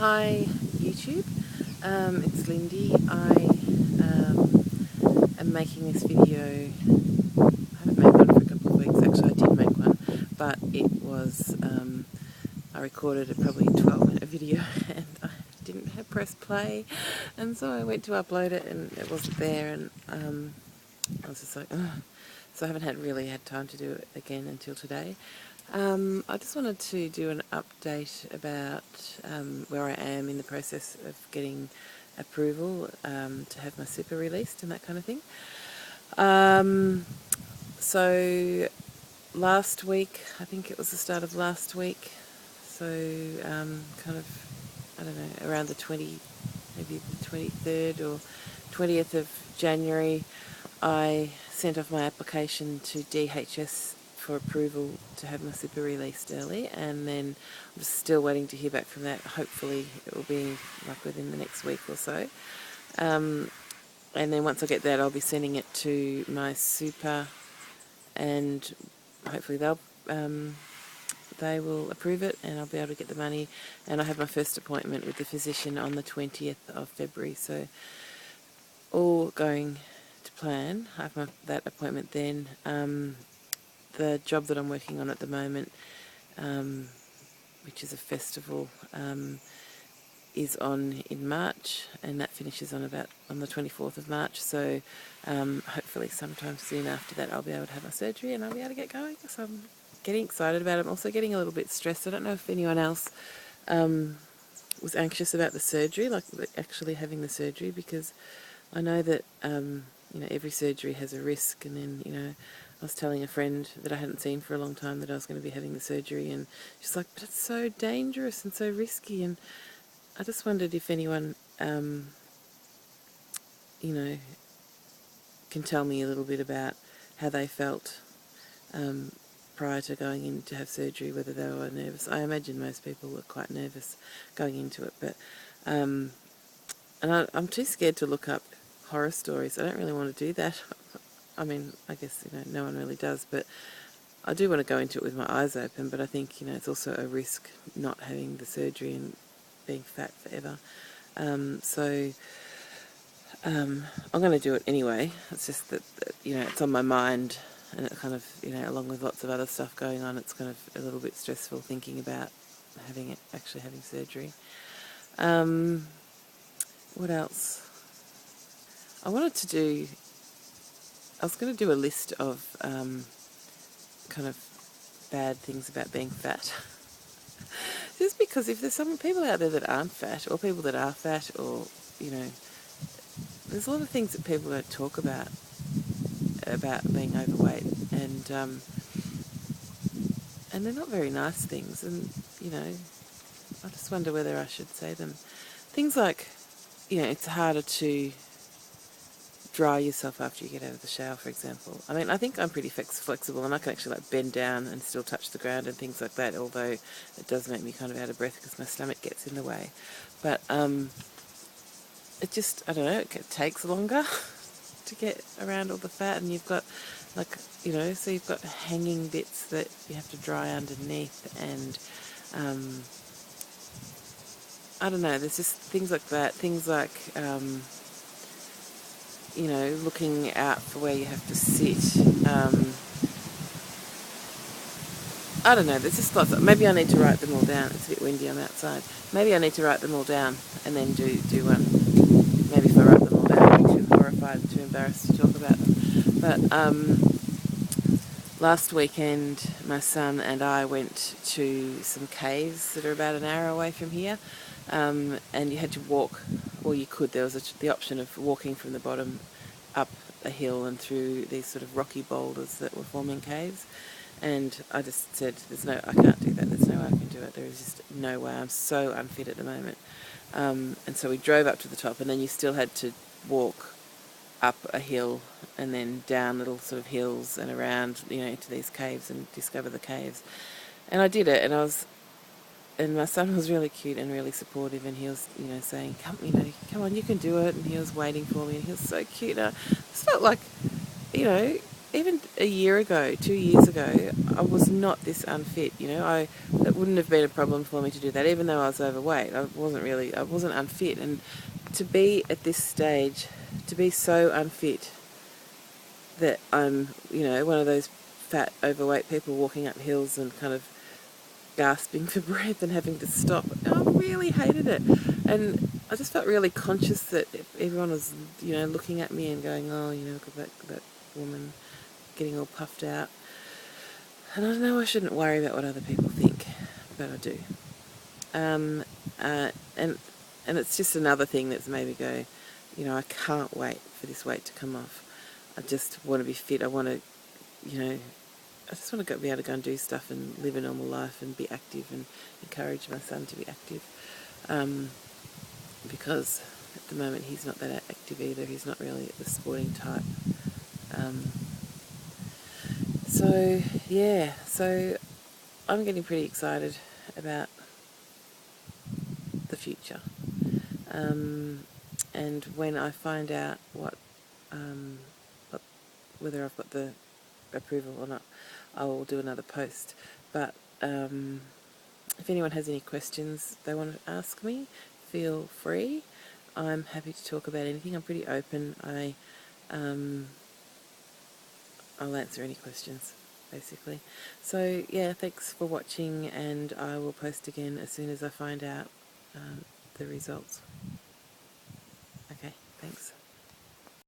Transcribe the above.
Hi YouTube, it's Lindy. I am making this video. I haven't made one for a couple of weeks. Actually, I did make one, but it was, I recorded a probably 12-minute video and I didn't have press play, and so I went to upload it and it wasn't there, and I was just like, ugh. So I haven't really had time to do it again until today. I just wanted to do an update about where I am in the process of getting approval to have my super released and that kind of thing. So last week, I think it was the start of last week, so kind of, I don't know, around the maybe the 23rd or 20th of January, I sent off my application to DHS for approval to have my super released early, and then I'm still waiting to hear back from that. Hopefully it will be like within the next week or so. And then once I get that, I'll be sending it to my super, and hopefully they will approve it and I'll be able to get the money. And I have my first appointment with the physician on the 20th of February, so all going to plan. I have that appointment then. The job that I'm working on at the moment, which is a festival, is on in March, and that finishes on the 24th of March, so hopefully sometime soon after that I'll be able to have my surgery and I'll be able to get going. So I'm getting excited about it. I'm also getting a little bit stressed. I don't know if anyone else was anxious about the surgery, like actually having the surgery, because I know that every surgery has a risk, and then I was telling a friend that I hadn't seen for a long time that I was going to be having the surgery, and she's like, but it's so dangerous and so risky. And I just wondered if anyone can tell me a little bit about how they felt prior to going in to have surgery, whether they were nervous. I imagine most people were quite nervous going into it, but and I'm too scared to look up horror stories. I don't really want to do that. I mean, I guess no one really does, but I do want to go into it with my eyes open. But I think it's also a risk not having the surgery and being fat forever. So I'm going to do it anyway. It's just that it's on my mind, and it kind of along with lots of other stuff going on, it's kind of a little bit stressful thinking about actually having surgery. What else? I was going to do a list of kind of bad things about being fat. Just because if there's some people out there that aren't fat, or people that are fat, or there's a lot of things that people don't talk about being overweight, and they're not very nice things, and I just wonder whether I should say them. Things like, it's harder to dry yourself after you get out of the shower, for example. I mean, I think I'm pretty flexible, and I can actually bend down and still touch the ground and things like that, although it does make me kind of out of breath because my stomach gets in the way. But it just, I don't know, it takes longer to get around all the fat, and you've got so you've got hanging bits that you have to dry underneath, and I don't know, there's just things like that, things like looking out for where you have to sit. I don't know, there's just lots maybe I need to write them all down. It's a bit windy, I'm outside. Maybe I need to write them all down and then do one. Maybe if I write them all down, I'll be too horrified and too embarrassed to talk about them. But last weekend, my son and I went to some caves that are about an hour away from here, and you had to walk, or you could, there was the option of walking from the bottom up a hill and through these sort of rocky boulders that were forming caves. And I just said, I can't do that, there's no way I can do it, there is just no way, I'm so unfit at the moment. And so we drove up to the top, and then you still had to walk up a hill and then down little sort of hills and around, into these caves and discover the caves. And I did it, and my son was really cute and really supportive, and he was, saying, come on, you can do it, and he was waiting for me, and he was so cute. And I just felt like, even a year ago, 2 years ago, I was not this unfit. You know, it wouldn't have been a problem for me to do that, even though I was overweight. I wasn't unfit. And to be at this stage, to be so unfit that I'm, you know, one of those fat, overweight people walking up hills and kind of gasping for breath and having to stop. I really hated it. And I just felt really conscious that everyone was, you know, looking at me and going, oh, you know, look at that woman getting all puffed out. And I know I shouldn't worry about what other people think, but I do. Um, and it's just another thing that's made me go, you know, I can't wait for this weight to come off. I just want to be fit. I want to, you know, I just want to be able to go and do stuff and live a normal life and be active and encourage my son to be active. Because at the moment he's not that active either. He's not really the sporting type. So yeah, so I'm getting pretty excited about the future. And when I find out whether I've got the approval or not, I will do another post. But if anyone has any questions they want to ask me, feel free. I'm happy to talk about anything. I'm pretty open. I'll answer any questions, basically. So yeah, thanks for watching, and I will post again as soon as I find out the results. Okay, thanks.